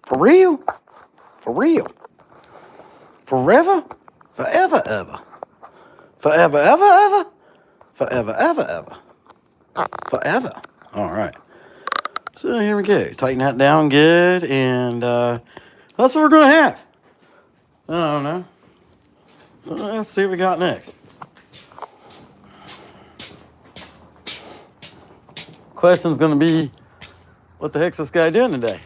For real? For real? Forever? Forever, ever. Forever, ever, ever? Forever, ever, ever. Forever. All right. So here we go. Tighten that down good, and that's what we're going to have. I don't know. So let's see what we got next. Question's going to be, what the heck's this guy doing today?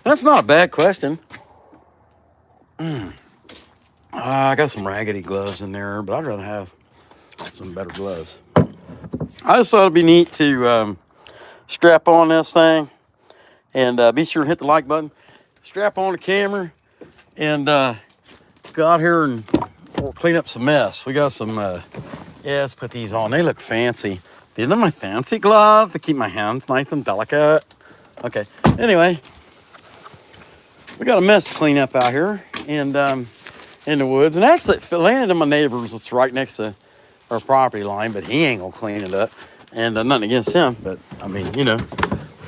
That's not a bad question. I got some raggedy gloves in there, but I'd rather have some better gloves. I just thought it'd be neat to strap on this thing and be sure to hit the like button. Strap on the camera and go out here and clean up some mess. We got some, let's put these on. They look fancy. These are my fancy gloves to keep my hands nice and delicate. Okay, anyway, we got a mess to clean up out here and in the woods. And actually, it landed in my neighbor's. It's right next to our property line, but he ain't gonna clean it up. And nothing against him, but I mean, you know,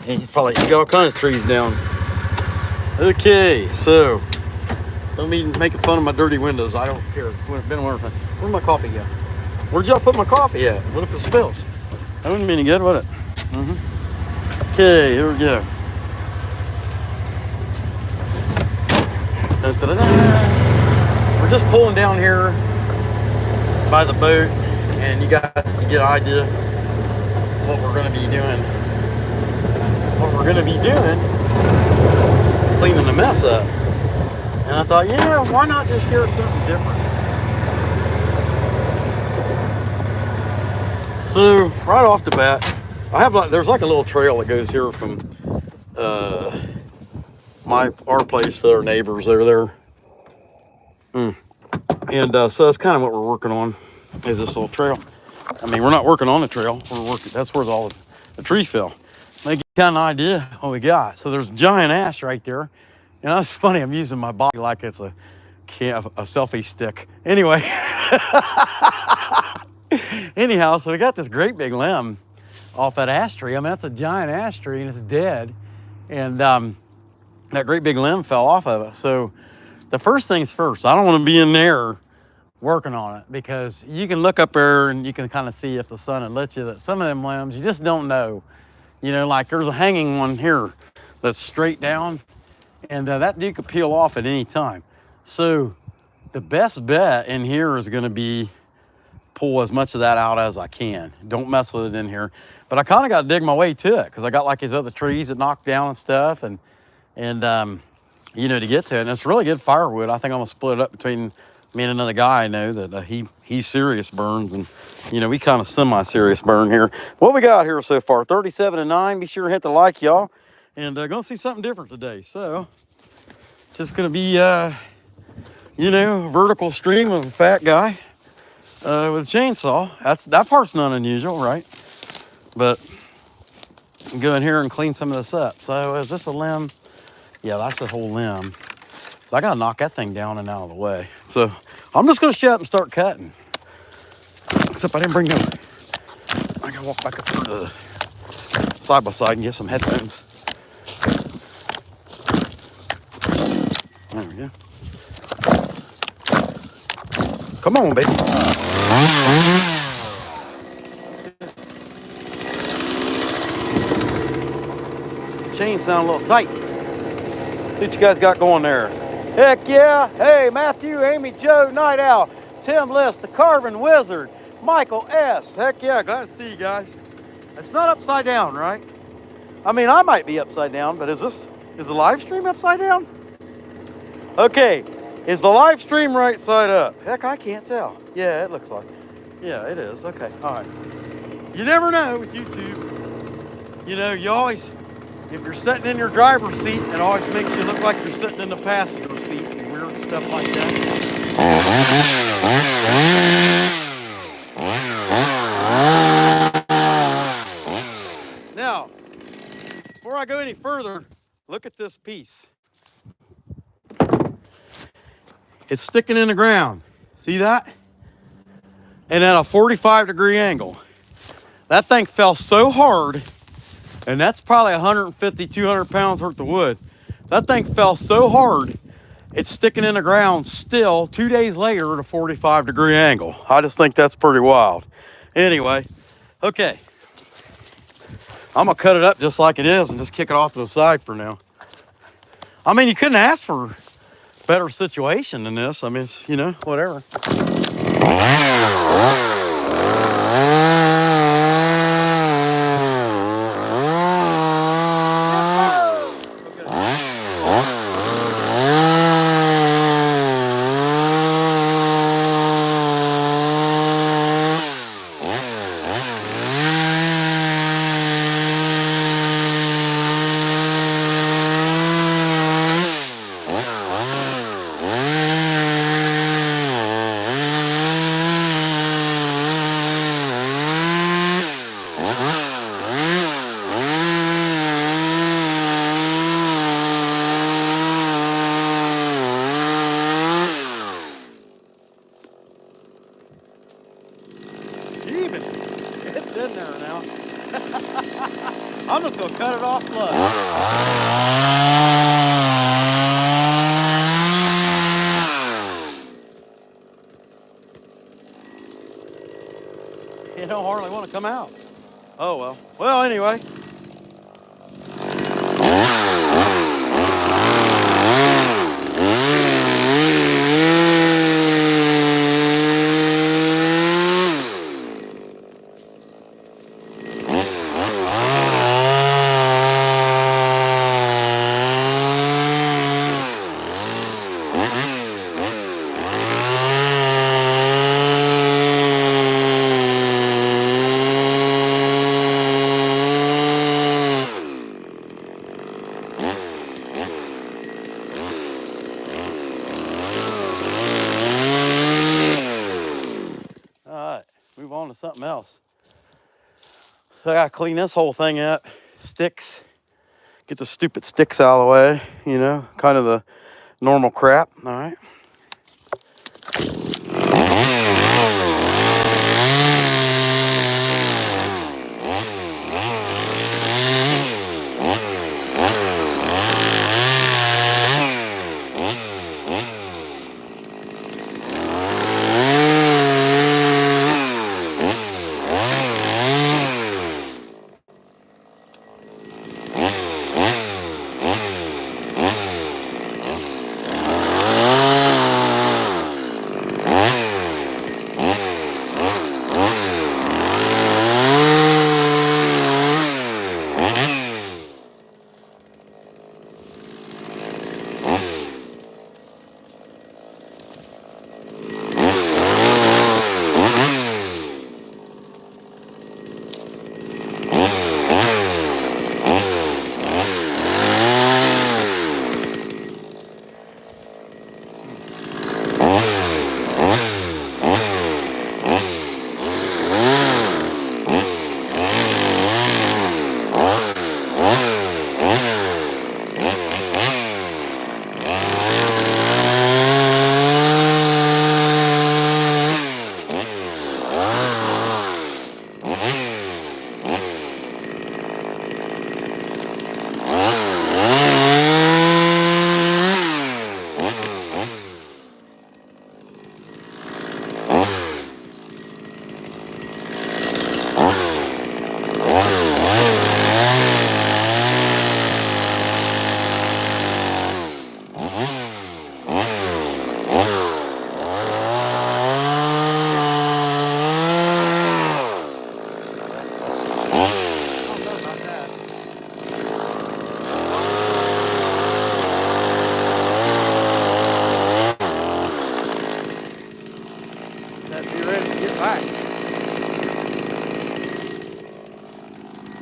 he got all kinds of trees down. Okay, so don't be making fun of my dirty windows. I don't care. It's been winter time. Where'd my coffee go? Where'd y'all put my coffee at? What if it spills? That wouldn't be any good, would it? Okay, here we go. We're just pulling down here by the boat, and you got to get an idea of what we're going to be doing. What we're going to be doing is cleaning the mess up. And I thought, why not just share something different? So right off the bat, there's like a little trail that goes here from our place to our neighbors over there. And so that's kind of what we're working on, is this little trail. I mean, we're not working on the trail. That's where all the trees fell. Make you kind of idea what we got. So there's giant ash right there. You know, it's funny. I'm using my body like it's a selfie stick. Anyway. Anyhow, so we got this great big limb off that ash tree. I mean, that's a giant ash tree and it's dead. And that great big limb fell off of it. So the first things first, I don't want to be in there working on it, because you can look up there and you can kind of see if the sun had lit you that some of them limbs, you just don't know. You know, like there's a hanging one here that's straight down, and that dude could peel off at any time. So the best bet in here is going to be pull as much of that out as I can. Don't mess with it in here. But I kind of got to dig my way to it, because I got like these other trees that knocked down and stuff, and you know, to get to it. And it's really good firewood. I think I'm gonna split it up between me and another guy I know that he serious burns, and you know, we kind of semi-serious burn here. What we got here so far, 37-9. Be sure to hit the like, y'all, and gonna see something different today. So just gonna be you know, vertical stream of a fat guy with a chainsaw. That part's not unusual, right? But go in here and clean some of this up. So is this a limb? Yeah, that's a whole limb. So I gotta knock that thing down and out of the way. So I'm just gonna shut up and start cutting. Except I didn't bring no. I gotta walk back up to the side by side and get some headphones. There we go. Come on, baby. Chain sound a little tight. See what you guys got going there. Heck yeah. Hey, Matthew, Amy, Joe, Night Owl, Tim List, the Carbon Wizard, Michael S. Heck yeah, glad to see you guys. It's not upside down, right? I mean, I might be upside down, but is the live stream upside down? Okay, is the live stream right side up? Heck, I can't tell. Yeah, it looks like. Yeah, it is. Okay, all right. You never know with YouTube. You know, you always, if you're sitting in your driver's seat, it always makes you look like you're sitting in the passenger seat and weird stuff like that. Now, before I go any further, look at this piece. It's sticking in the ground. See that? And at a 45-degree angle. That thing fell so hard And that's probably 150, 200 pounds worth of wood. That thing fell so hard, it's sticking in the ground still 2 days later at a 45-degree angle. I just think that's pretty wild. Anyway, okay. I'm gonna cut it up just like it is and just kick it off to the side for now. I mean, you couldn't ask for a better situation than this. I mean, you know, whatever. It's in there now. I'm just gonna cut it off flush. You don't hardly want to come out. Oh well. Well, anyway. Move on to something else. So I gotta clean this whole thing up. Sticks. Get the stupid sticks out of the way, you know, kind of the normal crap, all right?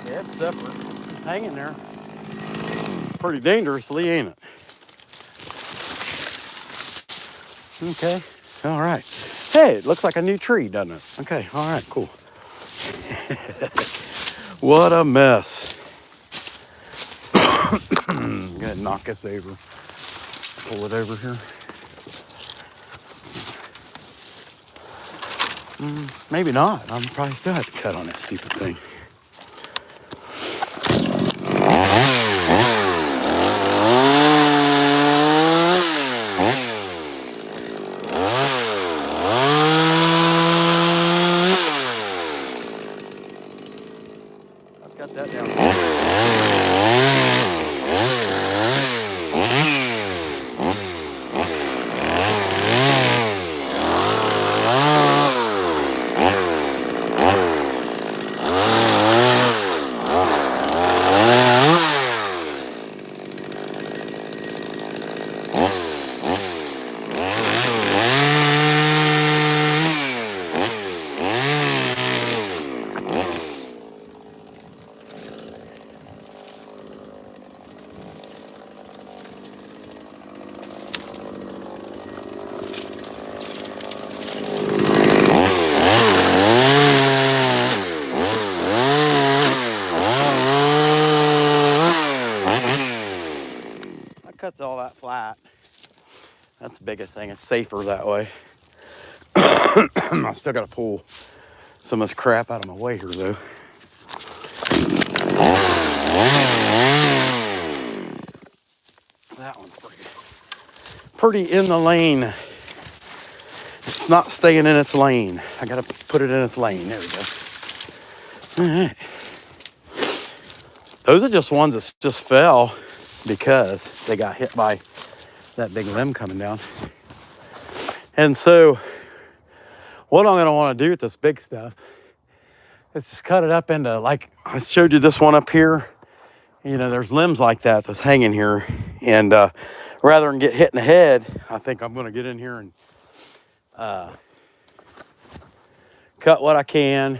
Yeah, it's separate. It's just hanging there. Pretty dangerously, ain't it? Okay, all right. Hey, it looks like a new tree, doesn't it? Okay, all right, cool. What a mess. Gonna knock us over. Pull it over here. Maybe not. I'm probably still have to cut on that stupid thing. that down. Cuts all that flat. That's the biggest thing. It's safer that way. I still got to pull some of this crap out of my way here, though. That one's pretty in the lane. It's not staying in its lane. I got to put it in its lane. There we go. All right. Those are just ones that just fell because they got hit by that big limb coming down. And so what I'm going to want to do with this big stuff is just cut it up into, like I showed you this one up here. You know, there's limbs like that that's hanging here. And rather than get hit in the head, I think I'm going to get in here and cut what I can,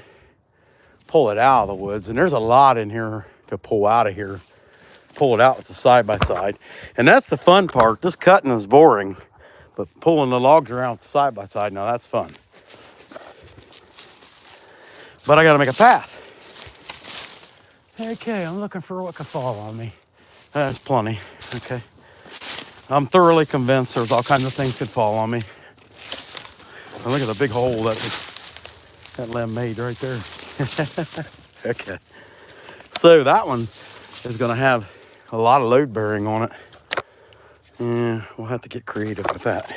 pull it out of the woods. And there's a lot in here to pull out of here. Pull it out with the side-by-side. And that's the fun part. Just cutting is boring, but pulling the logs around with the side-by-side, now that's fun. But I got to make a path. Okay, I'm looking for what could fall on me. That's plenty. Okay. I'm thoroughly convinced there's all kinds of things could fall on me. And look at the big hole that limb made right there. Okay. So that one is going to have a lot of load bearing on it. Yeah, we'll have to get creative with that.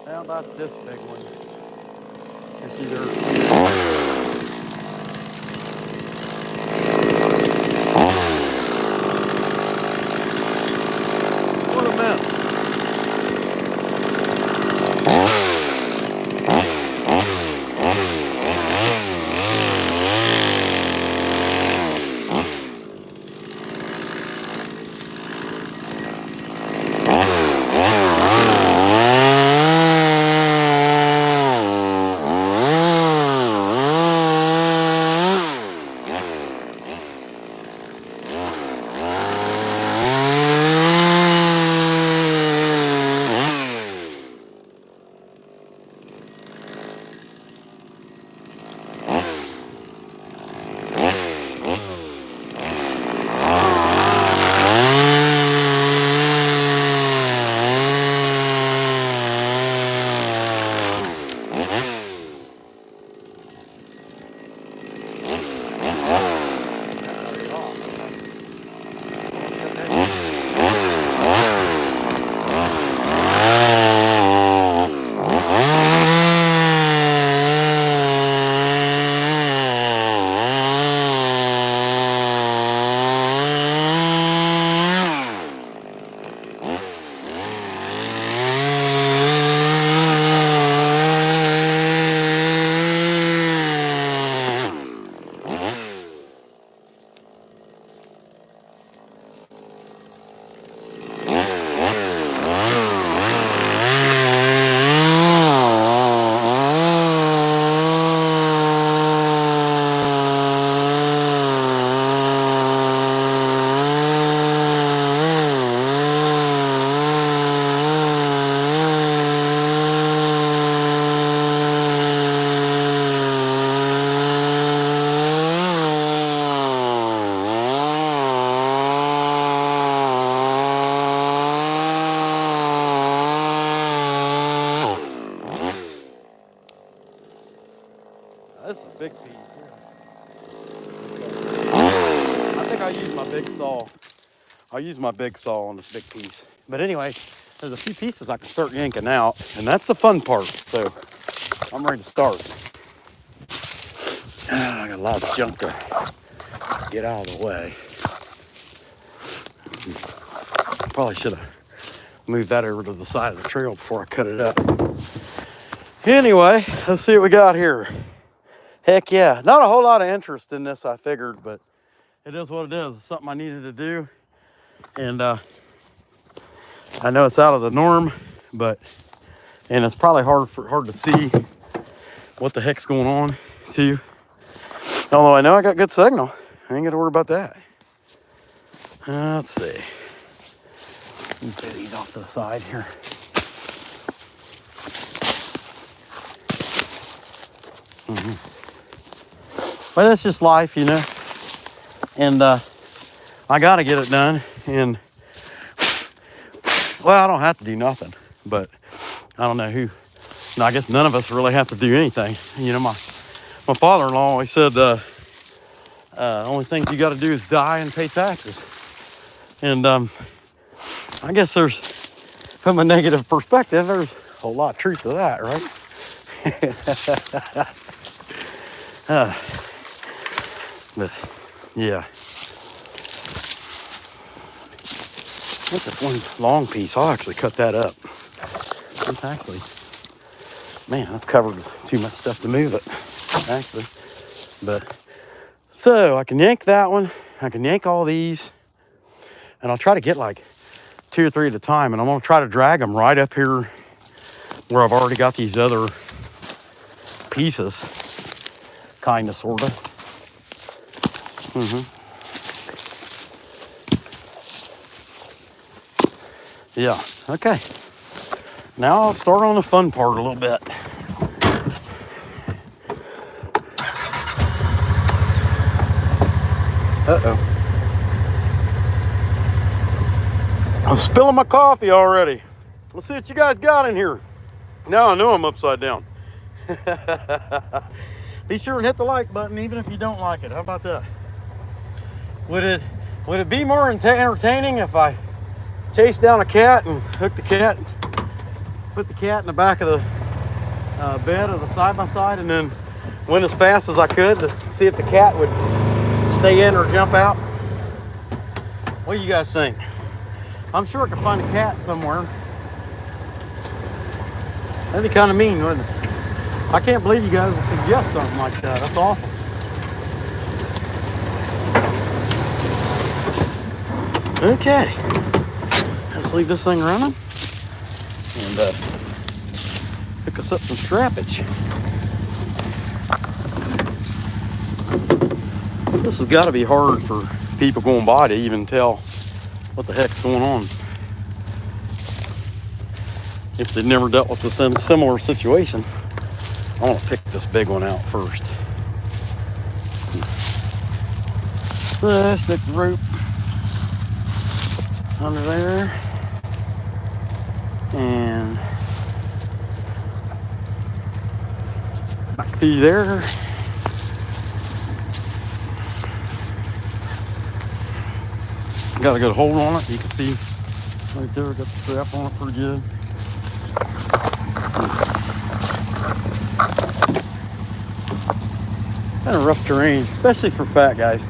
How about this big one? It's either what a mess. this is a big piece. I think I'll use my big saw. I'll use my big saw on this big piece. But anyway, there's a few pieces I can start yanking out, and that's the fun part. So I'm ready to start. I got a lot of junk to get out of the way. Probably should have moved that over to the side of the trail before I cut it up. Anyway, let's see what we got here. Heck yeah. Not a whole lot of interest in this, I figured, but it is what it is. It's something I needed to do. And I know it's out of the norm, and it's probably hard to see what the heck's going on too. Although I know I got good signal. I ain't got to worry about that. Let's see. Get these off to the side here. But it's just life, you know. And I got to get it done. And, well, I don't have to do nothing. But I don't know who. No, I guess none of us really have to do anything. You know, my father-in-law always said, only thing you got to do is die and pay taxes. And I guess from a negative perspective, there's a whole lot of truth to that, right? But yeah. What's this one long piece? I'll actually cut that up. It's actually, man, I've covered too much stuff to move it, actually. But so I can yank that one. I can yank all these, and I'll try to get like 2 or 3 at a time, and I'm gonna try to drag them right up here where I've already got these other pieces, kind of, sort of. Yeah, okay. Now let's start on the fun part a little bit. Uh-oh. I'm spilling my coffee already. Let's see what you guys got in here. Now I know I'm upside down. Be sure and hit the like button even if you don't like it. How about that? Would it be more entertaining if I chased down a cat and hooked the cat, put the cat in the back of the bed of the side-by-side, and then went as fast as I could to see if the cat would stay in or jump out? What do you guys think? I'm sure I could find a cat somewhere. That'd be kind of mean, wouldn't it? I can't believe you guys would suggest something like that. That's awful. Okay. Let's leave this thing running and pick us up some strappage. This has got to be hard for people going by to even tell what the heck's going on if they've never dealt with a similar situation. I want to pick this big one out first. Let's stick the rope under there and back through there. Got a good hold on it. You can see right there, got the strap on it pretty good. Kind of rough terrain, especially for fat guys.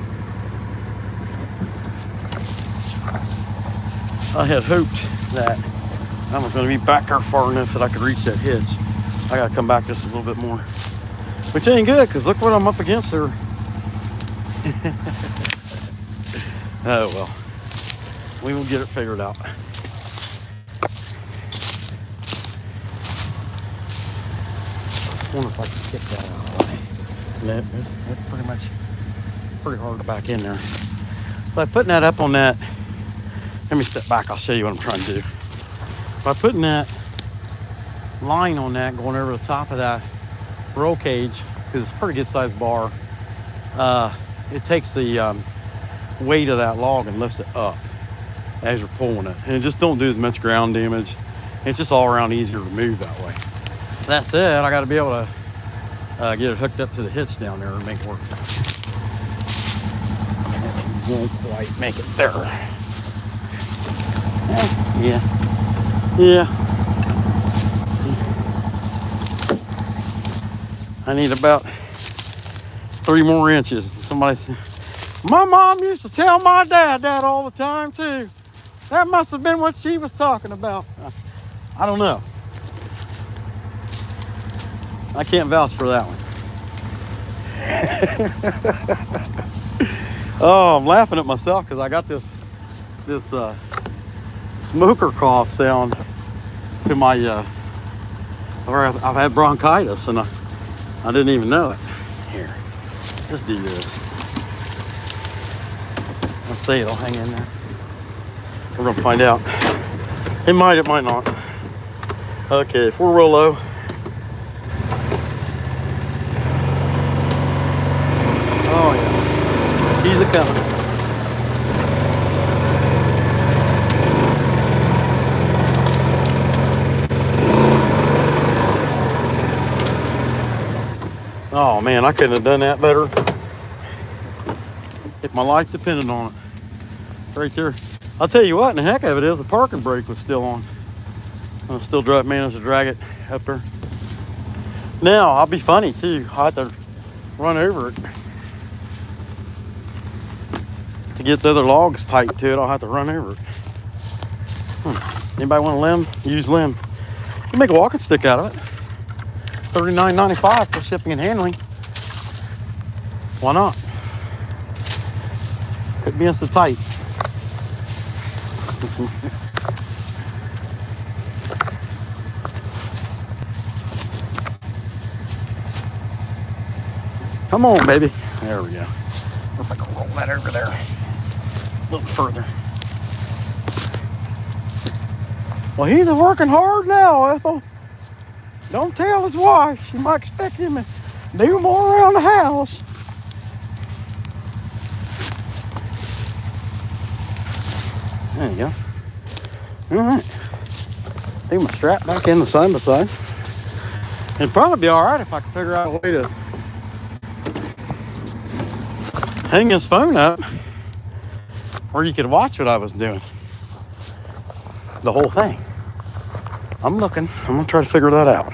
I had hoped that I was going to be back there far enough that I could reach that hitch. I got to come back just a little bit more. Which ain't good, because look what I'm up against there. Oh well. We will get it figured out. I wonder if I can kick that out of the way. That's pretty hard to back in there. By putting that up on that, let me step back, I'll show you what I'm trying to do. By putting that line on that, going over the top of that roll cage, because it's a pretty good sized bar, it takes the weight of that log and lifts it up as you're pulling it. And just don't do as much ground damage. It's just all around easier to move that way. That said, I got to be able to get it hooked up to the hitch down there and make it work. Won't quite make it there. Yeah. I need about 3 more inches. Somebody said, my mom used to tell my dad that all the time too. That must have been what she was talking about. I don't know. I can't vouch for that one. Oh, I'm laughing at myself because I got this smoker cough sound to my where I've had bronchitis and I didn't even know it. Here, let's do this. Let's see, it'll hang in there. We're gonna find out. It might not. Okay, if we're real low. Oh yeah, he's a coming. Oh man, I couldn't have done that better if my life depended on it. Right there. I'll tell you what, and the heck of it is the parking brake was still on. I still managed to drag it up there. Now, I'll be funny too. I have to run over it. To get the other logs tight to it, I'll have to run over it. Anybody want a limb? Use limb. You can make a walking stick out of it. $39.95 for shipping and handling. Why not? Could be so tight. Come on, baby. There we go. If I can roll that over there a little further. Well, he's working hard now, Ethel. Don't tell his wife. She might expect him to do more around the house. There you go. All right. Take my strap back in the side by side. It'd probably be all right if I could figure out a way to hang his phone up where you could watch what I was doing. The whole thing. I'm looking. I'm going to try to figure that out.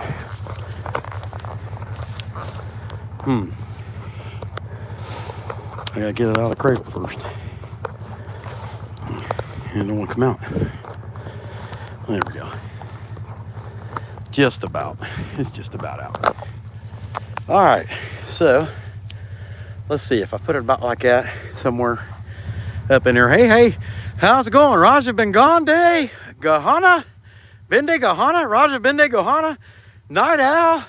I got to get it out of the crate first. And it don't want to come out. There we go. Just about. It's just about out. All right. So, let's see if I put it about like that somewhere up in there. Hey, how's it going? Raja been gone day? Gahana? Bende Gahana? Raja Bende Gahana? Night Owl?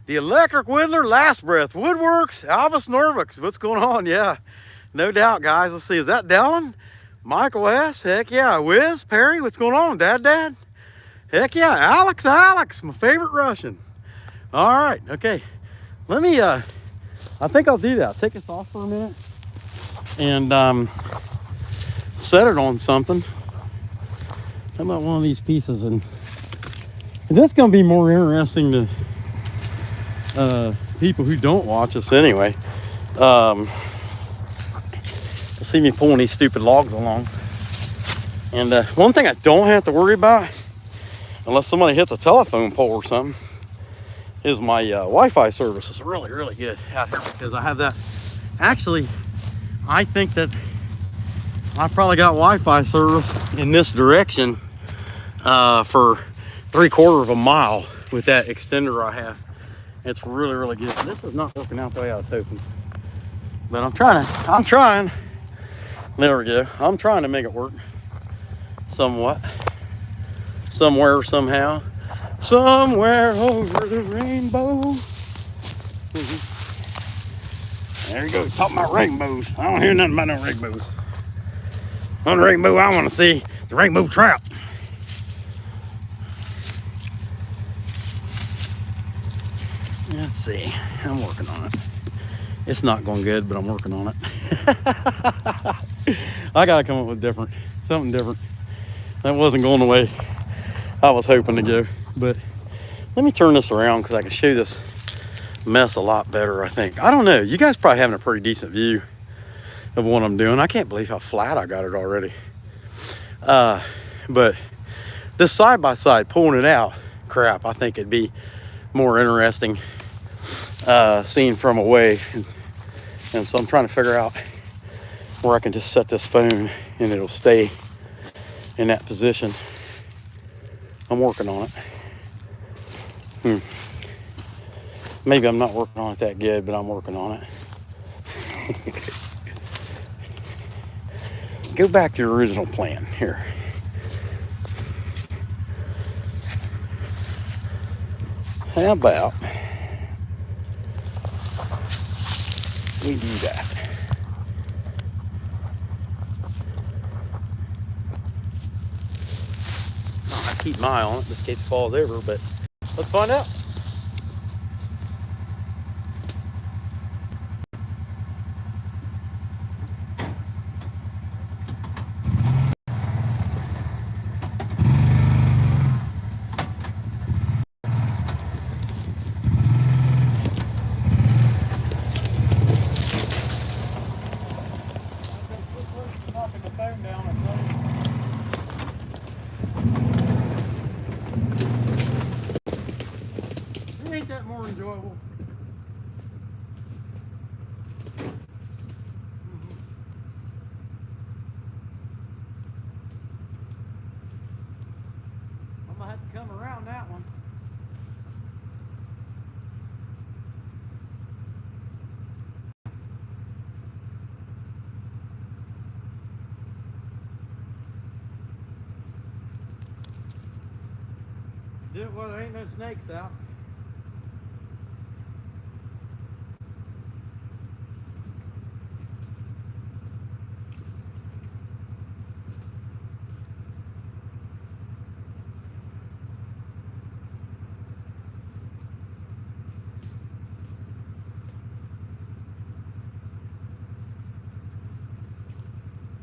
The Electric Whittler? Last Breath? Woodworks? Alvis Norvix? What's going on? Yeah, no doubt, guys. Let's see. Is that Dallin? Michael S? Heck yeah. Wiz? Perry? What's going on? Dad? Heck yeah. Alex, my favorite Russian. All right. Okay. Let me, I think I'll do that. I'll take this off for a minute and set it on something. How about one of these pieces? And that's going to be more interesting to people who don't watch us anyway. See me pulling these stupid logs along. And one thing I don't have to worry about, unless somebody hits a telephone pole or something, is my Wi-Fi service is really, really good out here because I have that. Actually, I think that I probably got Wi-Fi service in this direction for 3/4 of a mile with that extender I have. It's really, really good. This is not working out the way I was hoping, but I'm trying. There we go. I'm trying to make it work somewhat, somewhere, somehow. Somewhere over the rainbow. There you go. Talking about rainbows. I don't hear nothing about no rainbows. On the rainbow, I want to see the rainbow trout. Let's see. I'm working on it. It's not going good, but I'm working on it. I got to come up with something different. That wasn't going the way I was hoping to go. But let me turn this around because I can show this mess a lot better, I think. I don't know. You guys probably having a pretty decent view of what I'm doing. I can't believe how flat I got it already. But this side-by-side, pulling it out, crap, I think it'd be more interesting seen from away. And so I'm trying to figure out where I can just set this phone and it'll stay in that position. I'm working on it. Maybe I'm not working on it that good, but I'm working on it. Go back to your original plan here. How about we do that? I keep my eye on it just in case it falls over, but let's find out. Ain't that more enjoyable? I'm gonna have to come around that one. Do it while there ain't no snakes out.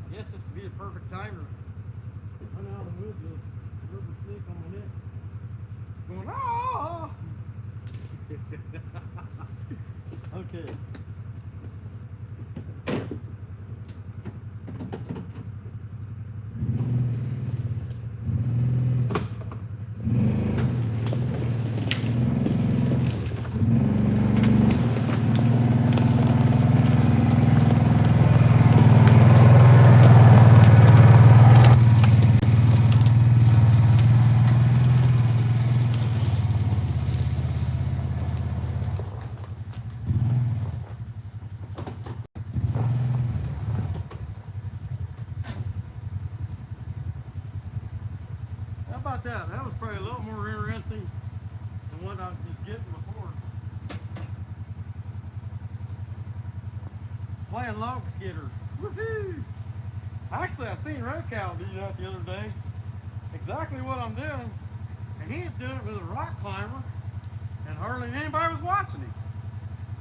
I guess this would be a perfect time to run out of the woods with a rubber snake on my neck. Going, ah! Okay. How about that? That was probably a little more interesting than what I was getting before. Playing log skidder. Woohoo! Actually, I seen RoCal do that the other day. Exactly what I'm doing. And he's doing it with a rock climber. And hardly anybody was watching him.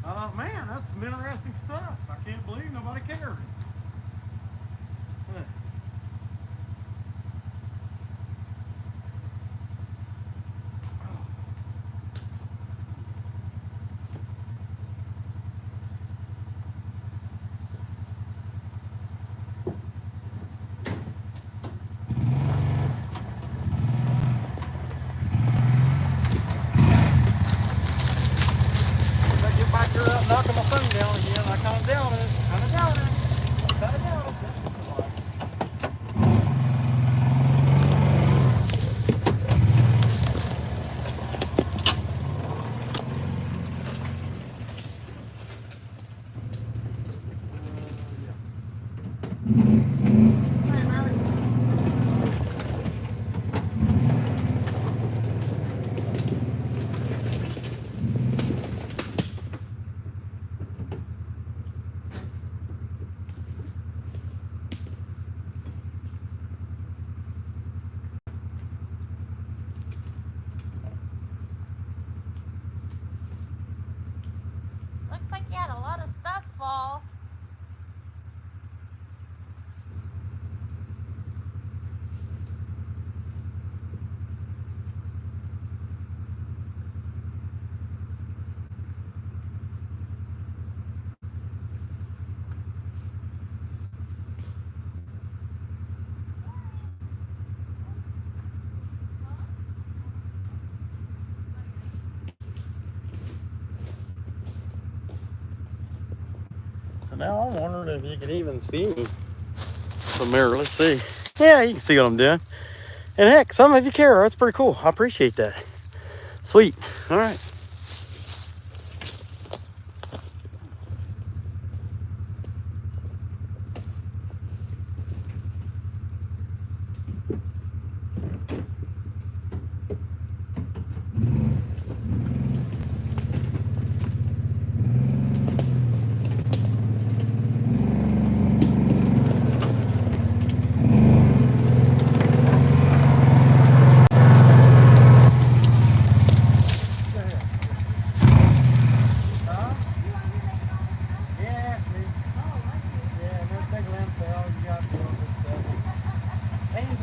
I thought, man, that's some interesting stuff. I can't believe nobody cared. Knocking my phone down again. I kind of doubt it. Hey, Mary. Looks like you had a lot of stuff fall. Now I'm wondering if you can even see me from there. Let's see. Yeah, you can see what I'm doing. And heck, some of you care. That's pretty cool. I appreciate that. Sweet. All right.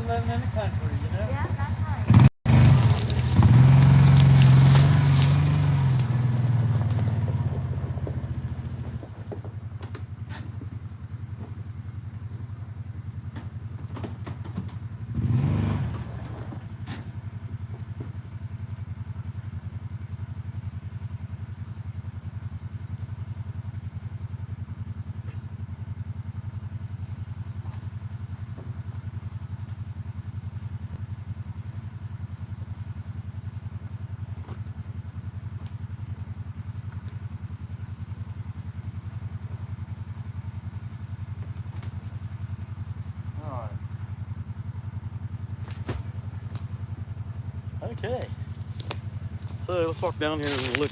Living in the country, you know? Yeah, that's right. Okay, so let's walk down here and look,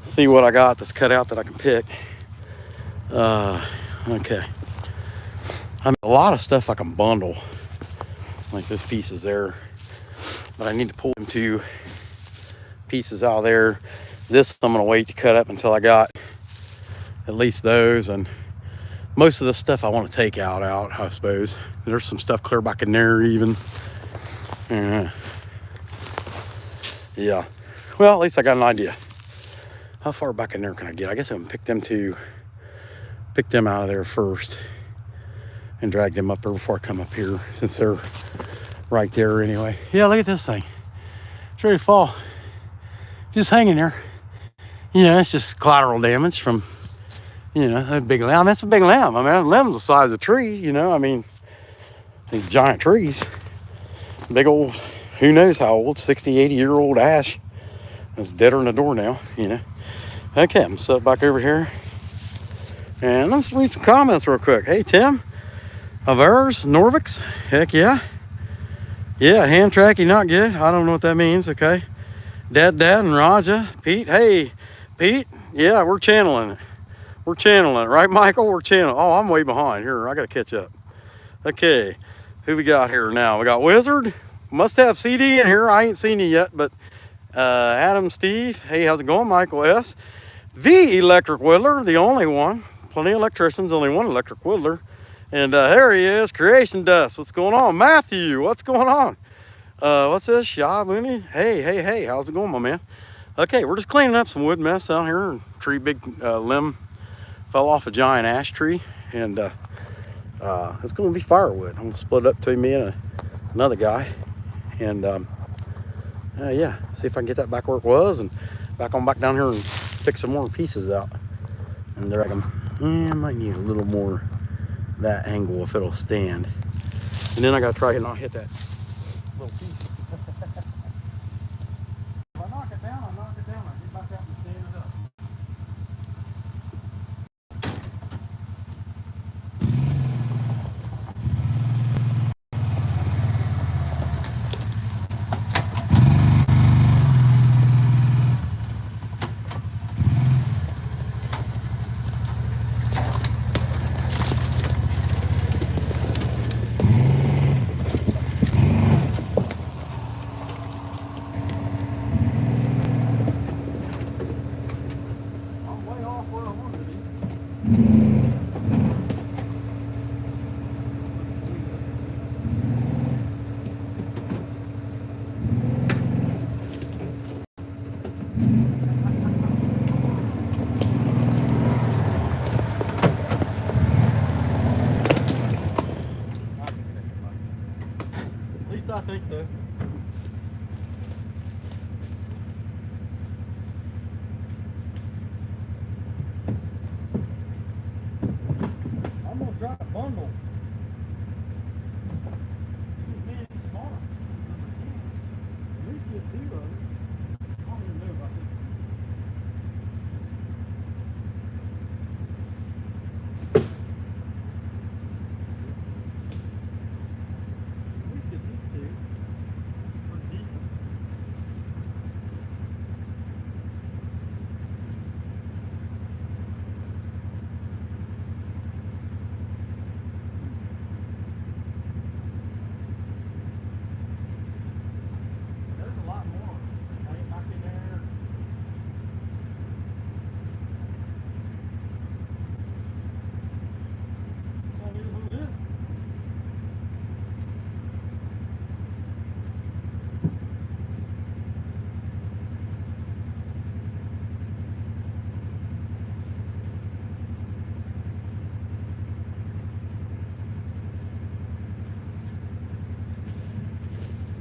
see what I got that's cut out that I can pick. Okay, I mean, a lot of stuff I can bundle, like this piece is there, but I need to pull them two pieces out of there. This I'm gonna wait to cut up until I got at least those, and most of the stuff I want to take out, I suppose. There's some stuff clear back in there even. Yeah, well, at least I got an idea. How far back in there can I get? I guess I can pick them out of there first and drag them up there before I come up here, since they're right there anyway. Yeah, look at this thing. It's ready to fall. Just hanging there. Yeah, it's just collateral damage from, you know, that big limb. That's a big limb. I mean, that limb's the size of a tree, you know. I mean, these giant trees. Big old, who knows how old, 60, 80-year-old ash. That's deader than the door now, you know. Okay, I'm set back over here. And let's read some comments real quick. Hey, Tim. Avers, Norvix. Heck yeah. Yeah, hand tracking, not good. I don't know what that means, okay. Dad, and Raja. Pete, hey, Pete. Yeah, we're channeling it. We're channeling it, right, Michael? We're channeling. Oh, I'm way behind. Here, I got to catch up. Okay, who we got here now? We got Wizard. Must have CD in here. I ain't seen you yet, but Adam, Steve. Hey, how's it going? Michael S. The electric whittler, the only one. Plenty of electricians, only one electric whittler. And here he is, Creation Dust. What's going on? Matthew, what's going on? What's this? Shabuni? Hey, how's it going, my man? Okay, we're just cleaning up some wood mess out here. And tree, big limb fell off a giant ash tree. And it's going to be firewood. I'm going to split it up between me and another guy. And yeah, see if I can get that back where it was and back down here and pick some more pieces out. And drag them. I might need a little more that angle if it'll stand. And then I got to try and not hit that little piece. If I knock it down, I get back up and stand it up. I think so. try to bundle. Man, he's smart. At least get 2 of it. I don't even know about this. At least get these 2. Pretty decent. There's a lot more. Right back in there. Oh, here's what it is.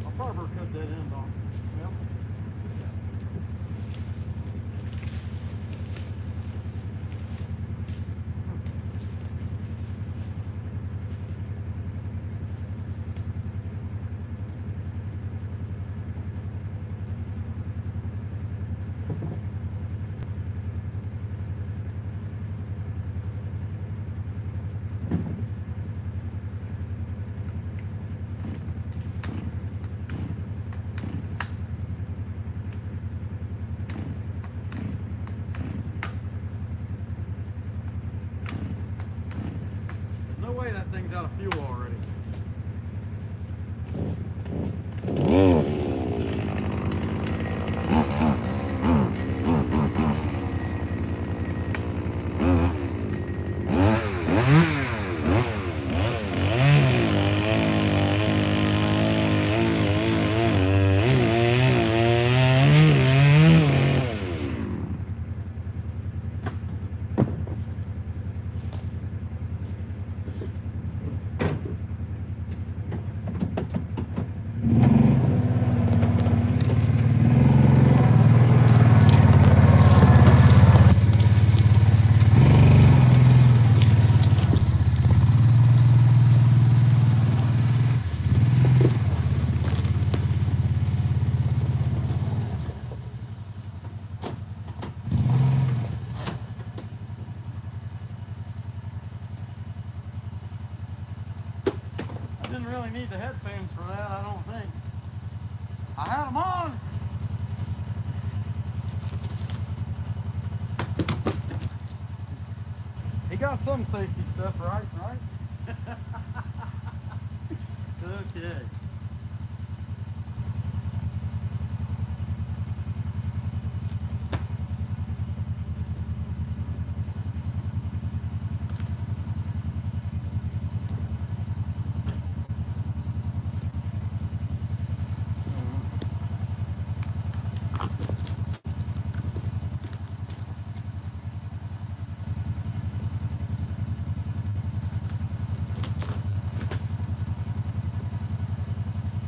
I'll probably cut that end off. Yep. No way that thing's out of fuel already. I didn't really need the headphones for that, I don't think. I had them on. He got some safety stuff right? Okay.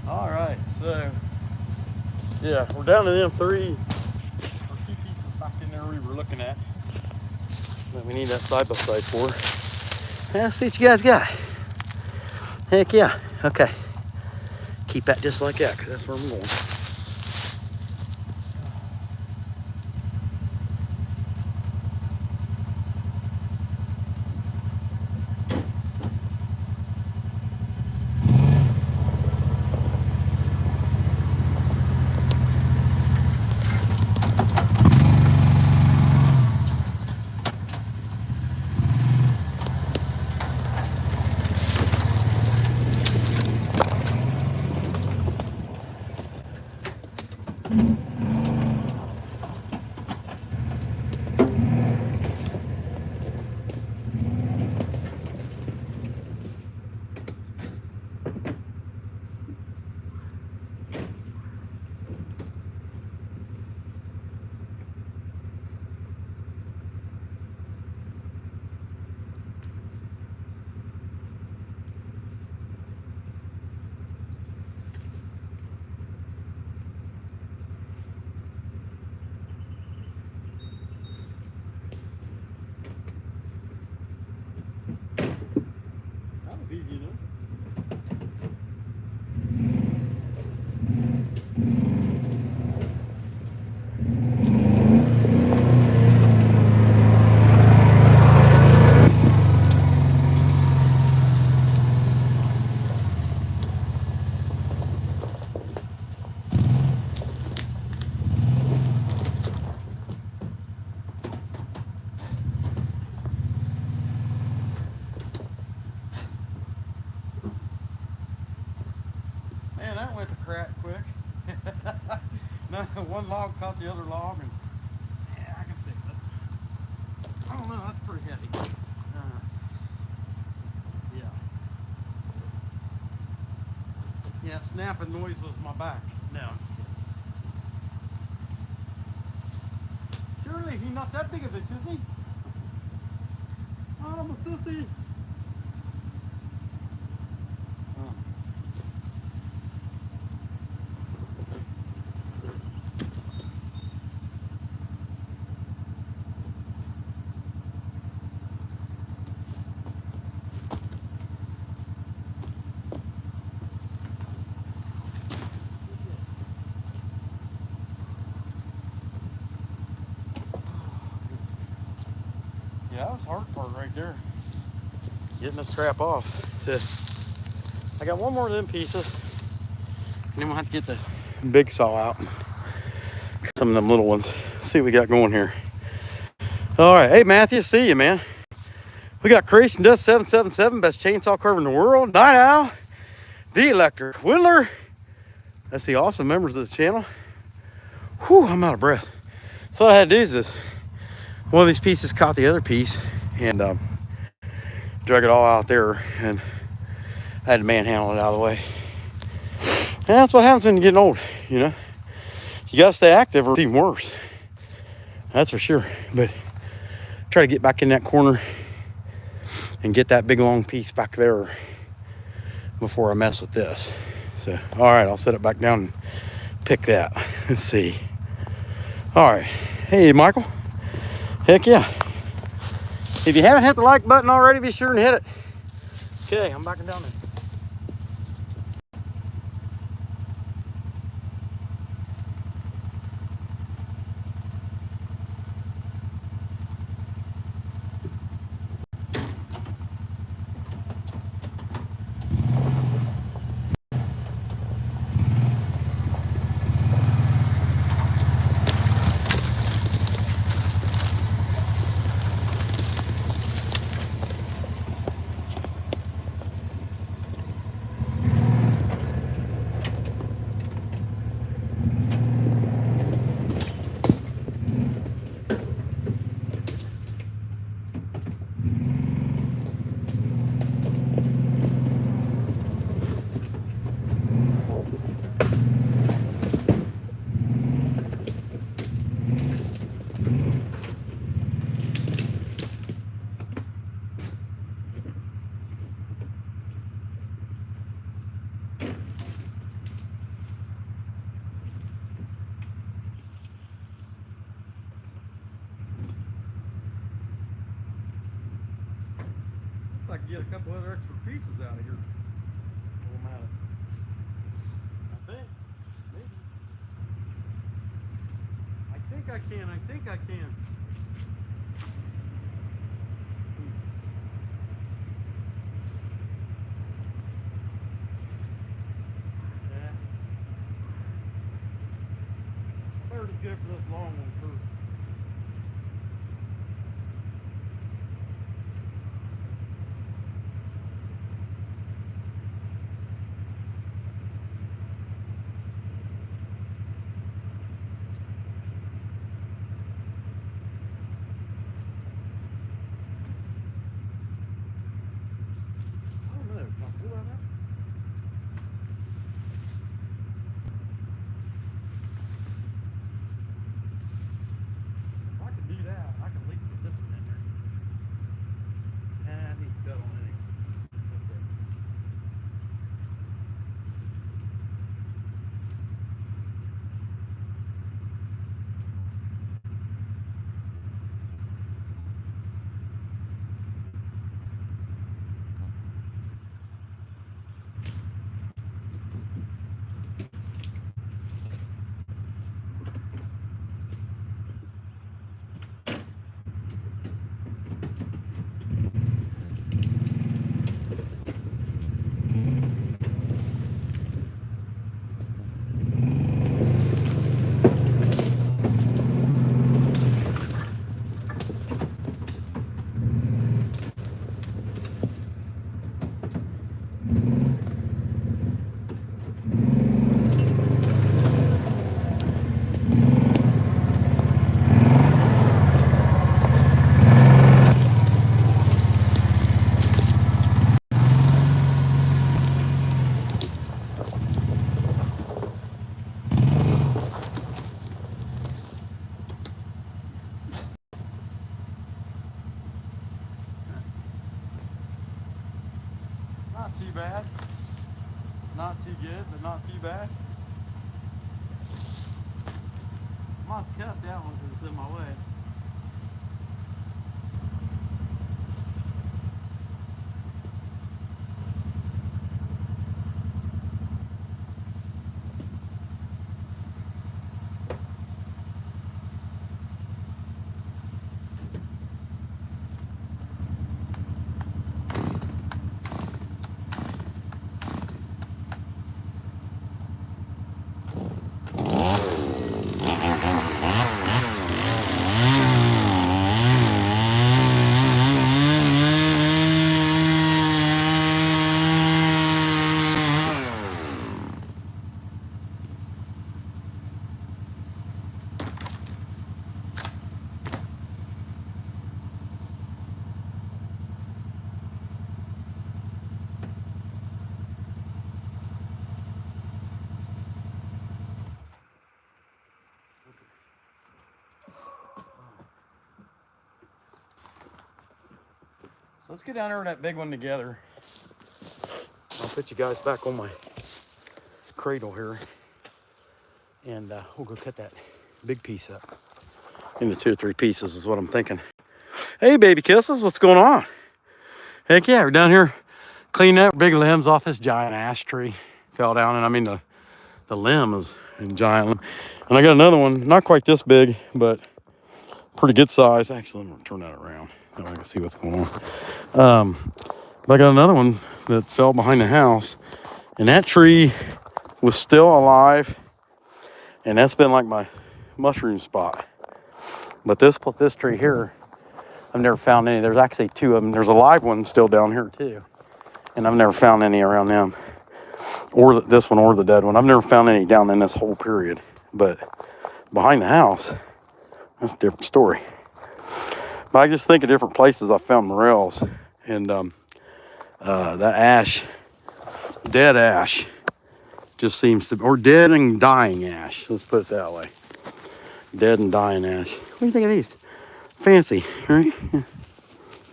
All right, so yeah, we're down to them 3 or 2 pieces back in there we were looking at that we need that side by side for. Let's see what you guys got. Heck yeah. Okay. Keep that just like that, because that's where I'm going. crack quick. No, one log caught the other log, and yeah, I can fix it. I don't know, that's pretty heavy. Yeah. Yeah, snapping noise was my back. No, I'm just kidding. Surely he's not that big of a sissy. I'm a sissy. Yeah, that was the hard part right there. Getting this crap off. I got one more of them pieces. And then we'll have to get the big saw out. Some of them little ones. See what we got going here. All right. Hey, Matthew. See you, man. We got Creation Dust 777. Best chainsaw carver in the world. Night Owl. The Electric Whittler. That's the awesome members of the channel. Whew, I'm out of breath. So all I had to do is this. One of these pieces caught the other piece and drug it all out there, and I had to manhandle it out of the way. And that's what happens when you're getting old, you know. You gotta stay active or it's even worse. That's for sure. But try to get back in that corner and get that big long piece back there before I mess with this. So, all right, I'll set it back down and pick that. Let's see. All right. Hey, Michael. Heck yeah. If you haven't hit the like button already, be sure and hit it. Okay, I'm backing down there. I can get a couple other extra pieces out of here. Pull them out. I think. Maybe. I think I can. Yeah. Third is good for this long one first. Not too bad. Not too good, but not too bad. I'm gonna cut that one because it's in my way. So let's get down there with that big one together. I'll put you guys back on my cradle here, and we'll go cut that big piece up into 2 or 3 pieces is what I'm thinking. Hey, baby kisses, what's going on? Heck yeah, we're down here cleaning up big limbs off this giant ash tree. Fell down, and I mean the limb is a giant limb. And I got another one, not quite this big, but pretty good size. Actually, let me turn that around so I can see what's going on. But I got another one that fell behind the house, and that tree was still alive, and that's been like my mushroom spot. But this tree here, I've never found any. There's actually 2 of them. There's a live one still down here too, and I've never found any around them, or this one or the dead one. I've never found any down in this whole period. But behind the house, that's a different story. But I just think of different places I found morels, and that ash, dead ash, just seems to, or dead and dying ash. Let's put it that way. Dead and dying ash. What do you think of these? Fancy, right? Yeah.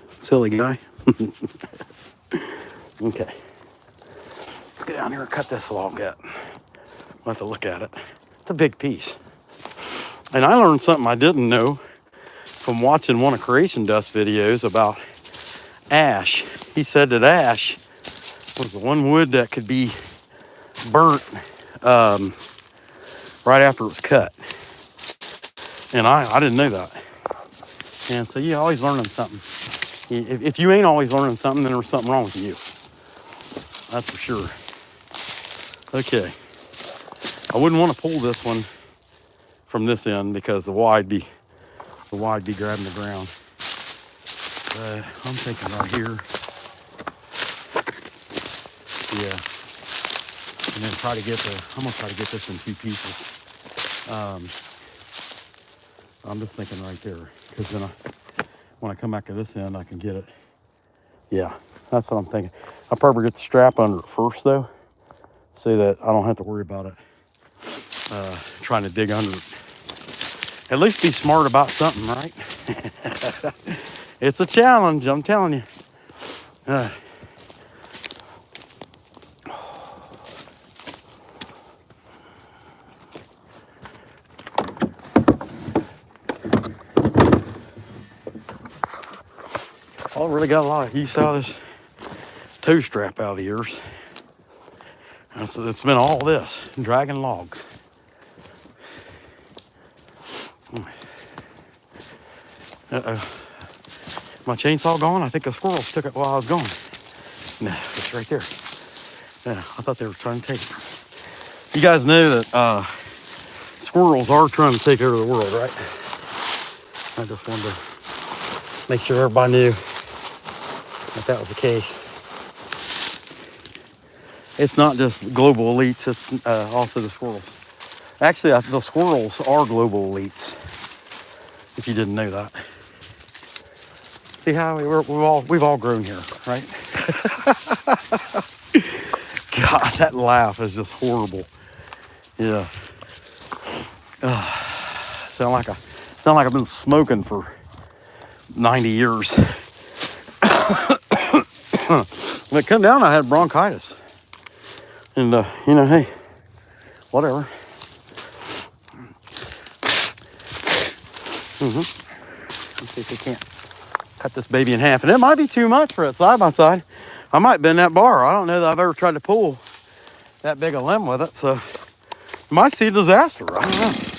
Silly guy. Okay. Let's get down here and cut this log up. We'll have to look at it. It's a big piece. And I learned something I didn't know from watching one of Creation Dust videos about ash. He said that ash was the one wood that could be burnt right after it was cut. And I didn't know that. And so you're always learning something. If you ain't always learning something, then there's something wrong with you. That's for sure. Okay. I wouldn't want to pull this one from this end because the wide be grabbing the ground. I'm thinking right here. Yeah. And then I'm gonna try to get this in 2 pieces. I'm just thinking right there, because then when I come back to this end, I can get it. Yeah, that's what I'm thinking. I'll probably get the strap under it first though, so that I don't have to worry about it trying to dig under it. At least be smart about something, right? It's a challenge, I'm telling you. I really got a lot of use out of this toe strap out of yours. It's been all this, dragging logs. Uh-oh. My chainsaw gone? I think the squirrels took it while I was gone. No, it's right there. Yeah, I thought they were trying to take it. You guys know that squirrels are trying to take over the world, right? I just wanted to make sure everybody knew that was the case. It's not just global elites, it's also the squirrels. Actually, the squirrels are global elites, if you didn't know that. See how we've all grown here, right? God, that laugh is just horrible. Yeah. Sound like I've been smoking for 90 years. When it come down, I had bronchitis. And, you know, hey, whatever. Let's see if we can't cut this baby in half. And it might be too much for it side by side. I might bend that bar. I don't know that I've ever tried to pull that big a limb with it. So it might see a disaster. I don't know.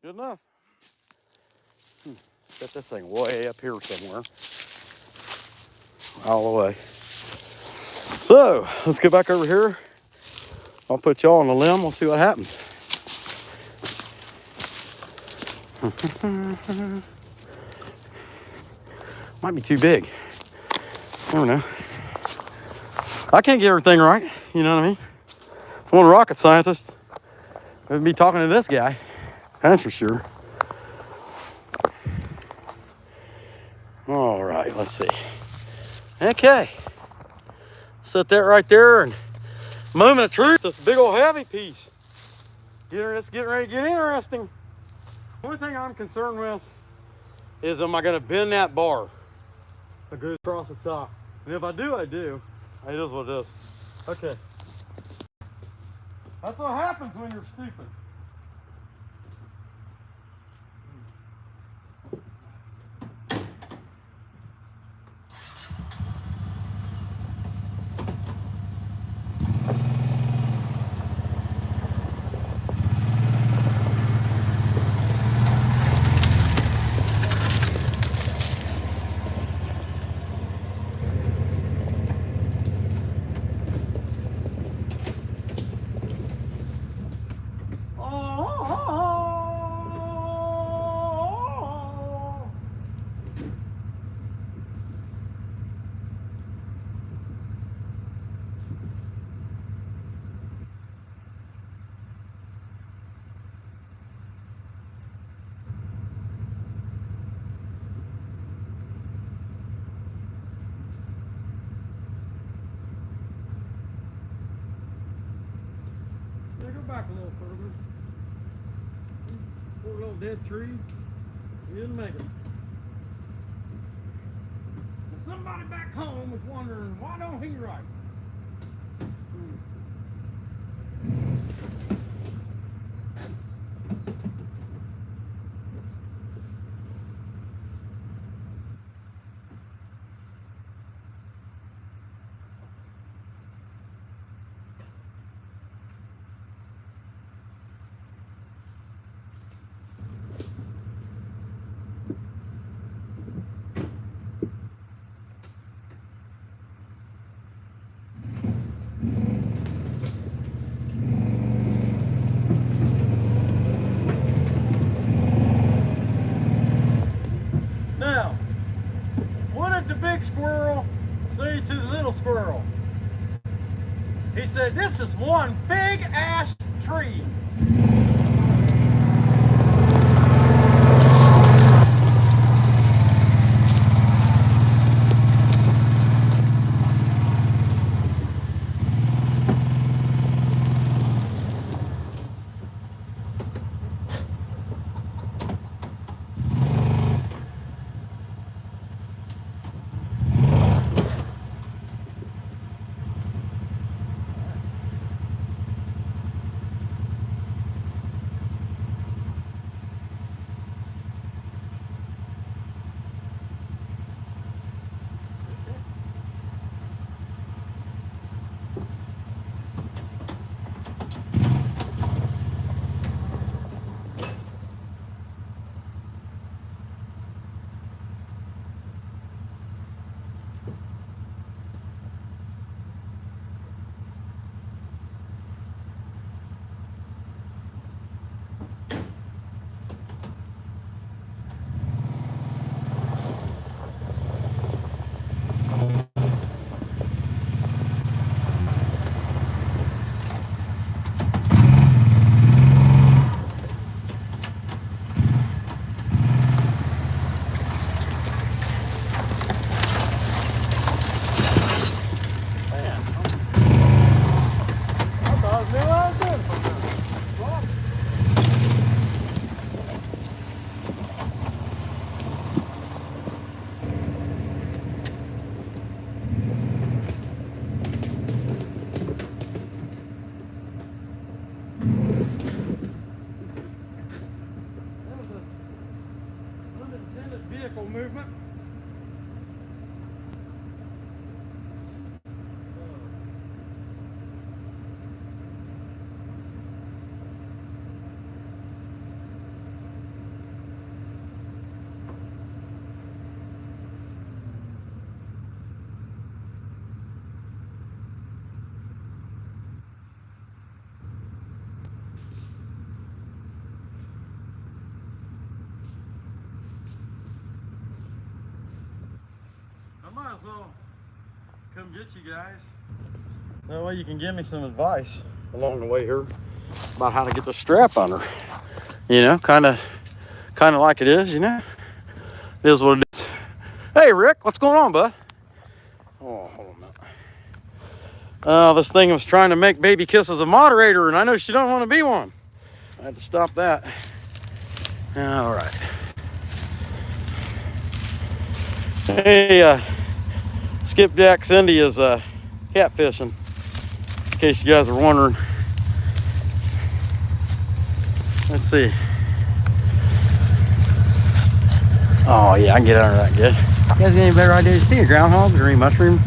Good enough. Got this thing way up here somewhere. All the way. So, let's get back over here. I'll put y'all on the limb. We'll see what happens. Might be too big. I don't know. I can't get everything right. You know what I mean? If I'm a rocket scientist, I'd be talking to this guy. That's for sure. All right, let's see. Okay. Set that right there, and moment of truth, this big old heavy piece. It's getting ready to get interesting. The only thing I'm concerned with is, am I gonna bend that bar that goes across the top? And if I do, I do. It is what it is. Okay. That's what happens when you're stupid. Back a little further. Poor little dead tree. He didn't make it. And somebody back home was wondering, why don't he write? Now, what did the big squirrel say to the little squirrel? He said, this is one big ass tree. vehicle movement. I might as well come get you guys. That way you can give me some advice along the way here about how to get the strap under. You know, kind of like it is, you know. It is what it is. Hey, Rick, what's going on, bud? Oh, hold on a minute. This thing was trying to make Baby Kisses a moderator, and I know she don't want to be one. I had to stop that. All right. Hey, Skipjack Cindy is catfishing, in case you guys are wondering. Let's see. Oh yeah, I can get under that good. You guys got any better idea to see a groundhog or any mushrooms?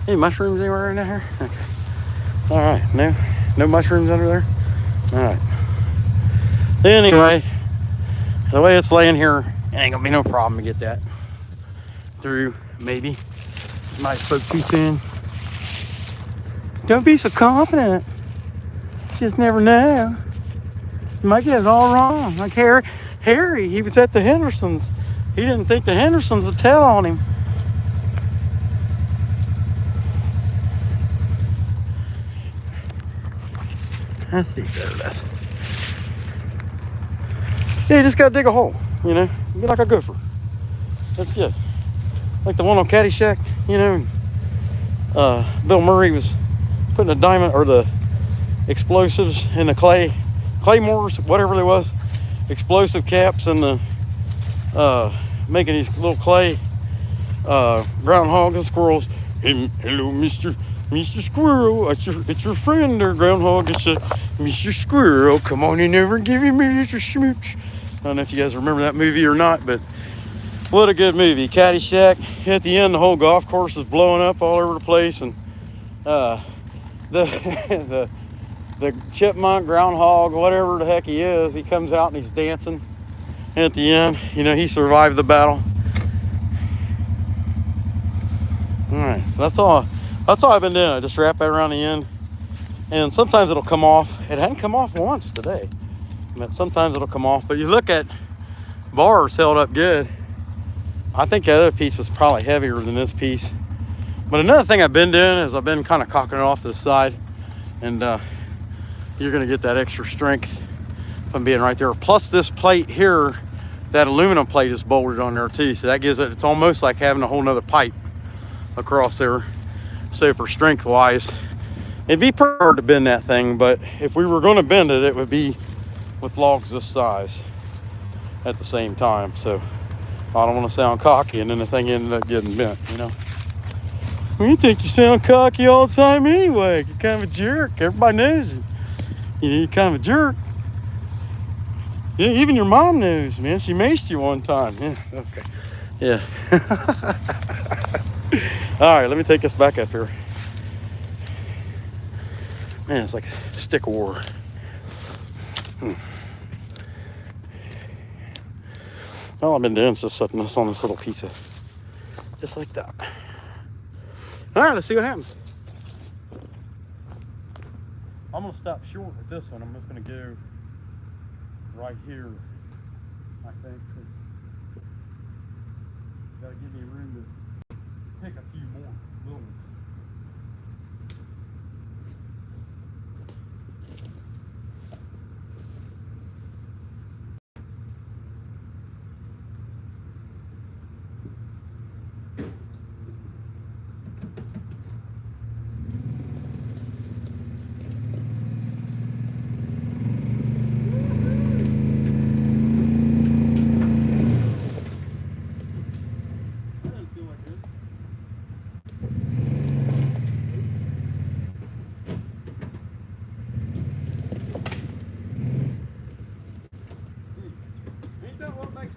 Any mushrooms anywhere in there? Okay. All right, no mushrooms under there. All right. Anyway, the way it's laying here, it ain't gonna be no problem to get that through. Maybe might have spoke too soon. Don't be so confident. Just never know. You might get it all wrong. Like Harry, he was at the Hendersons. He didn't think the Hendersons would tell on him. Let's see if that does. Yeah, you just gotta dig a hole, you know. Be like a gopher. That's good. Like the one on Caddyshack, you know. Bill Murray was putting the diamond or the explosives in the claymores, whatever it was, explosive caps, and the making these little clay groundhogs and squirrels. Hello, Mr. Squirrel. It's your friend there, groundhog. It's Mr. Squirrel. Come on in over and give me a little smooch. I don't know if you guys remember that movie or not, but what a good movie. Caddyshack. At the end, the whole golf course is blowing up all over the place, and the chipmunk, groundhog, whatever the heck he is, he comes out and he's dancing. And at the end, you know, he survived the battle. All right, so that's all I've been doing. I just wrap that around the end, and sometimes it'll come off. It hadn't come off once today, but sometimes it'll come off. But you look at bars held up good. I think the other piece was probably heavier than this piece. But another thing I've been doing is I've been kind of cocking it off to the side, and you're gonna get that extra strength from being right there. Plus this plate here, that aluminum plate is bolted on there too. So that gives it, it's almost like having a whole nother pipe across there. So for strength wise, it'd be pretty hard to bend that thing, but if we were gonna bend it, it would be with logs this size at the same time. So I don't want to sound cocky and then the thing ended up getting bent, you know. Well, you think you sound cocky all the time anyway. You're kind of a jerk. Everybody knows it. You know, you're kind of a jerk. Yeah, even your mom knows, man. She maced you one time. Yeah, okay. Yeah. All right, let me take this back up here. Man, it's like a stick of war. All I've been doing is just setting this on this little piece of, just like that. All right, let's see what happens. I'm gonna stop short with this one. I'm just gonna go right here, I think. Gotta give me room to pick a few more little ones.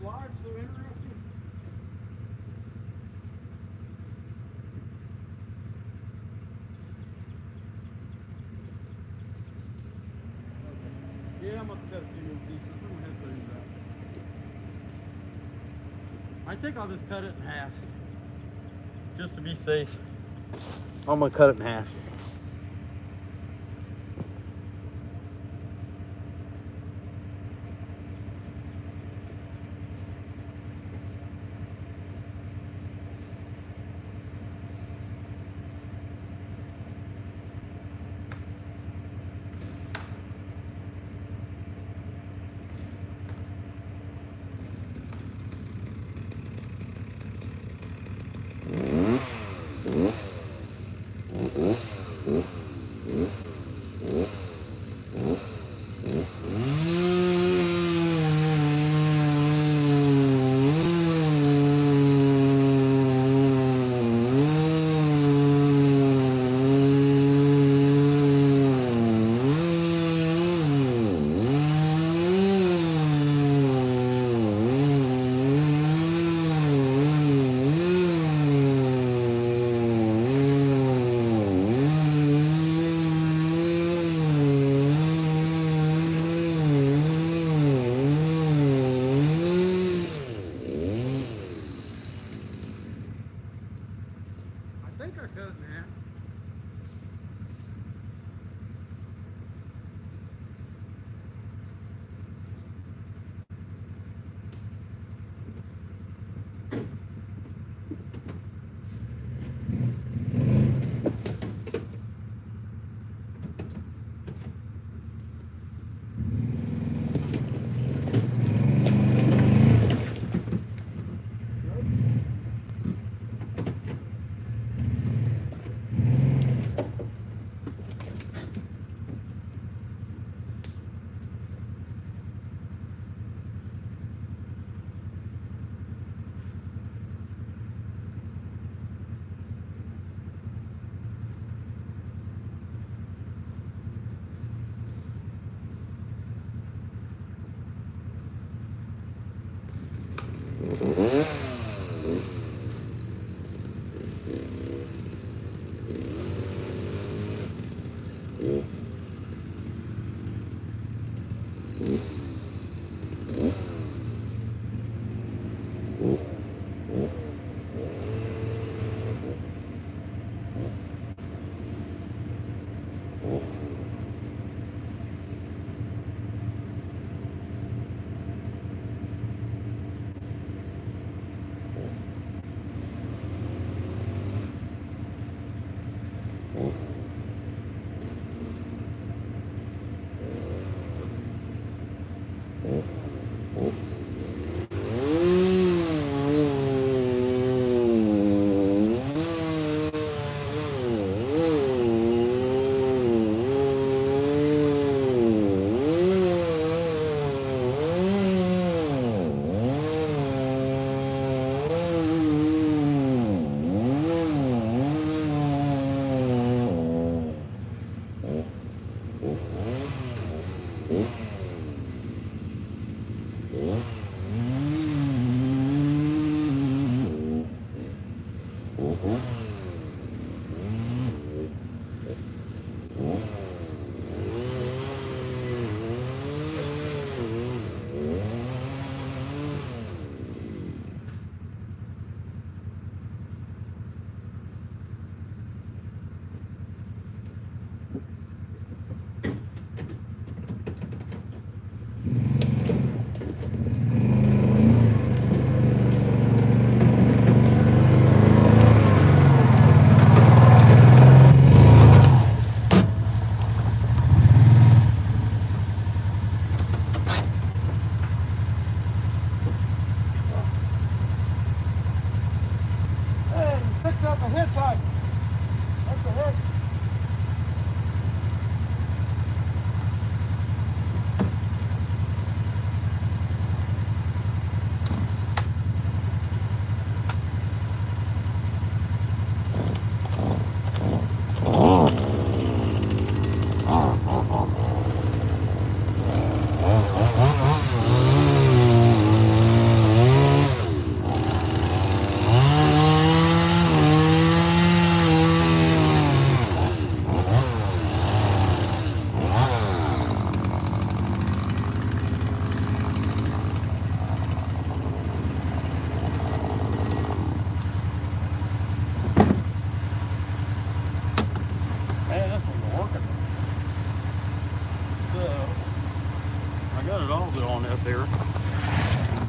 Live so interesting. Yeah, I'm going to cut a few more pieces. We're going to head through that. I think I'll just cut it in half. Just to be safe. I'm going to cut it in half. I think I cut it in half. Picked up a hitchhiker. That's a hit.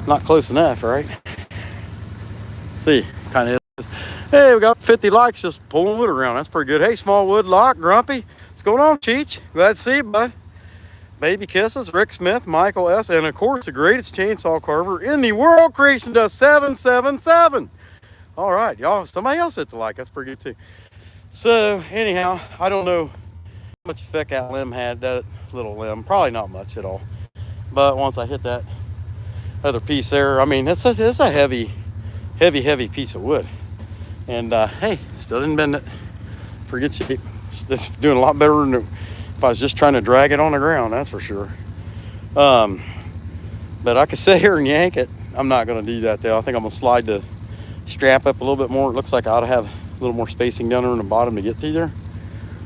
Not close enough, right? See, kind of is. Hey, we got 50 likes just pulling wood around. That's pretty good. Hey, Smallwood Lock, Grumpy. What's going on, Cheech? Glad to see you, bud. Baby Kisses, Rick Smith, Michael S., and of course, the greatest chainsaw carver in the world, Creation Dust 777. All right, y'all. Somebody else hit the like. That's pretty good, too. So, anyhow, I don't know how much effect that limb had, that little limb. Probably not much at all. But once I hit that other piece there, I mean, it's a heavy piece of wood. And, hey, still didn't bend it. Pretty good shape. It's doing a lot better than if I was just trying to drag it on the ground, that's for sure. But I could sit here and yank it. I'm not going to do that, though. I think I'm going to slide the strap up a little bit more. It looks like I ought to have a little more spacing down there in the bottom to get through there.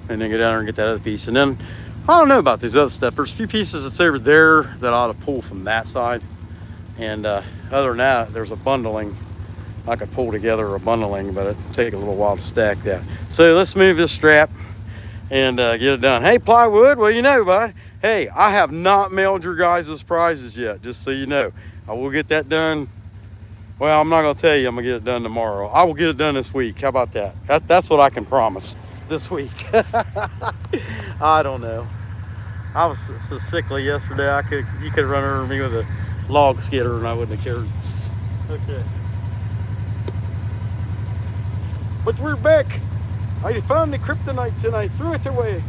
And then go down there and get that other piece. And then, I don't know about this other stuff. There's a few pieces that's over there that I ought to pull from that side. And other than that, there's a bundling. I could pull together a bundling, but it'd take a little while to stack that. So let's move this strap and get it done. Hey, Plywood, well, you know, bud. Hey, I have not mailed your guys' prizes yet, just so you know. I will get that done. Well, I'm not going to tell you I'm going to get it done tomorrow. I will get it done this week. How about that? That's what I can promise this week. I don't know. I was so sickly yesterday, you could run over me with a log skidder and I wouldn't have cared. Okay. But we're back. I found the kryptonite and I threw it away.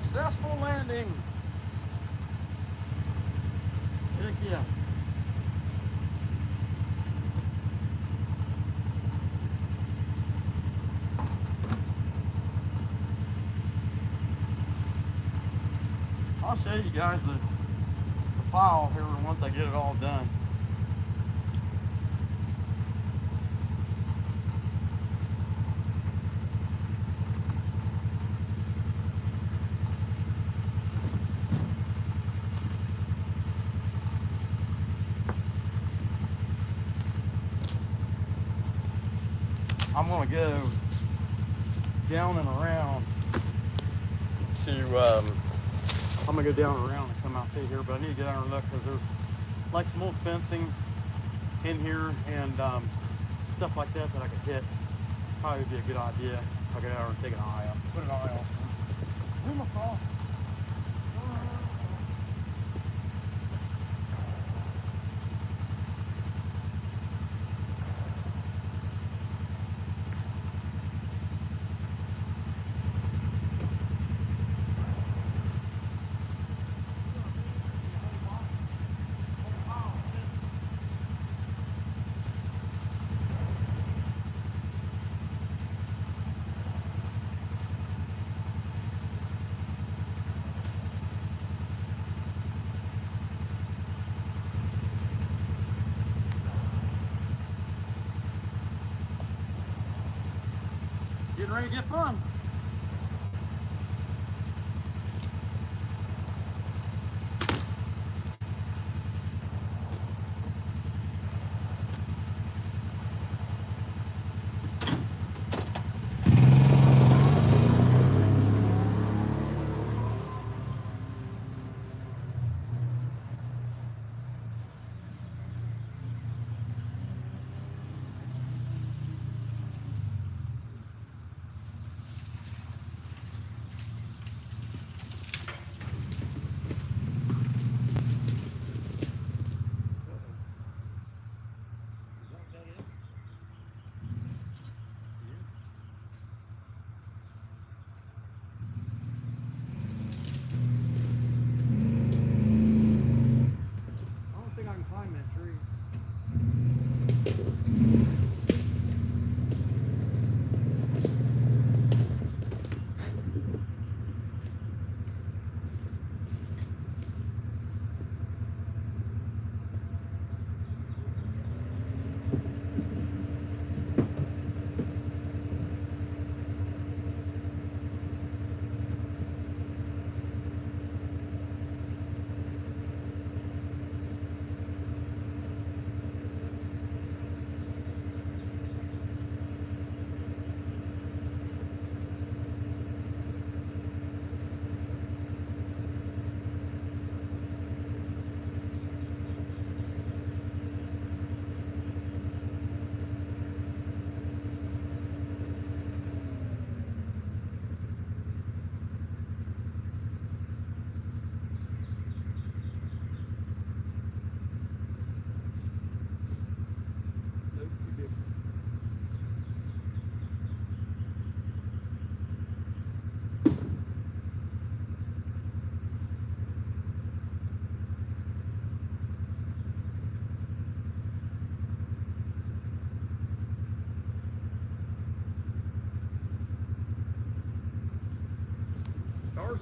Successful landing. Heck yeah. I'll show you guys the file here once I get it all done. I'm gonna go down and around to, I'm gonna go down and around and come out through here, but I need to get down and look because there's like some old fencing in here and stuff like that I could hit. Probably would be a good idea if I go down and take an eye out, put an eye out. Where's my saw? Getting ready to get fun.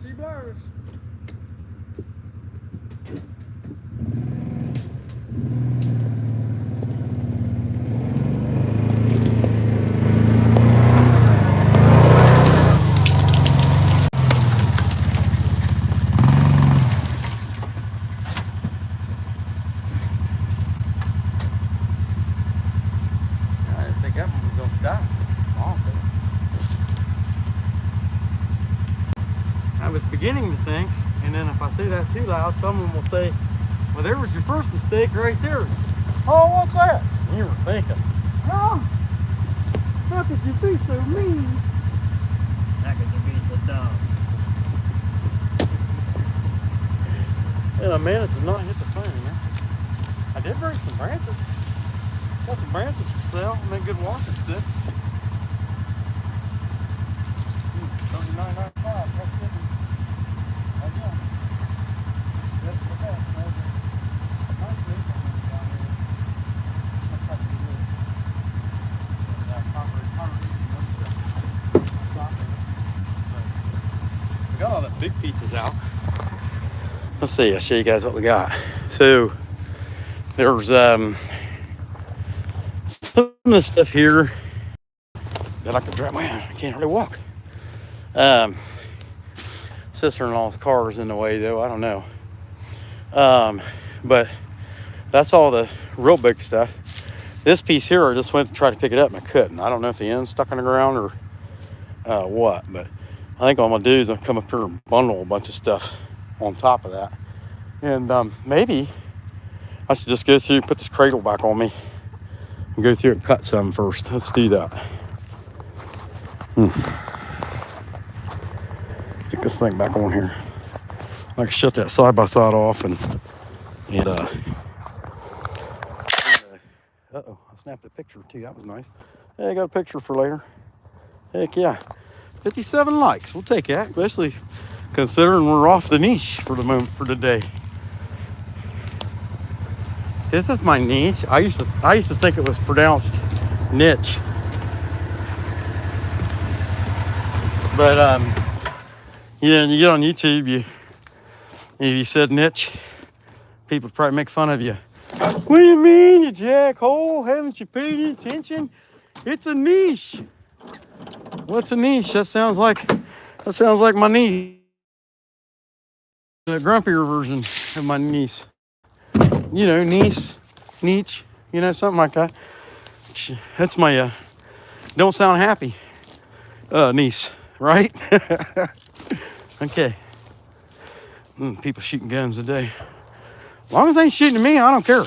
She blurs. I didn't think that one was gonna stop. Honestly. I was beginning to think, and then if I say that too loud, someone will say, well, there was your first mistake right there. Oh, what's that? You were thinking. No. How could you be so mean? How could you be so dumb? Yeah, man, it did not hit the phone, man. I did bring some branches. Got some branches for sale. Make good walking sticks. $39.95. That's good. Again. That's the best. There's a nice big one down here. Looks like it is. We got all the big pieces out. Let's see, I'll show you guys what we got. So there's some of this stuff here that I could drive. Man, I can't hardly walk. Sister-in-law's car is in the way though, I don't know. But that's all the real big stuff. This piece here, I just went to try to pick it up and I couldn't. I don't know if the end's stuck in the ground or what, but I think all I'm gonna do is I'll come up here and bundle a bunch of stuff on top of that. And maybe I should just go through, put this cradle back on me and go through and cut some first. Let's do that. Get this thing back on here. I can shut that side-by-side off and uh-oh, I snapped a picture too. That was nice. Hey, I got a picture for later. Heck yeah. 57 likes. We'll take that, especially considering we're off the niche for the moment, for today. This is my niche. I used to think it was pronounced niche. But you know, you get on YouTube, if you said niche, people would probably make fun of you. What do you mean, you jackhole? Haven't you paid any attention? It's a niche. What's a niche? That sounds like my niece. The grumpier version of my niece. You know, niece, niche, you know, something like that. That's my don't sound happy niece, right? Okay. People shooting guns today. As long as they ain't shooting at me, I don't care.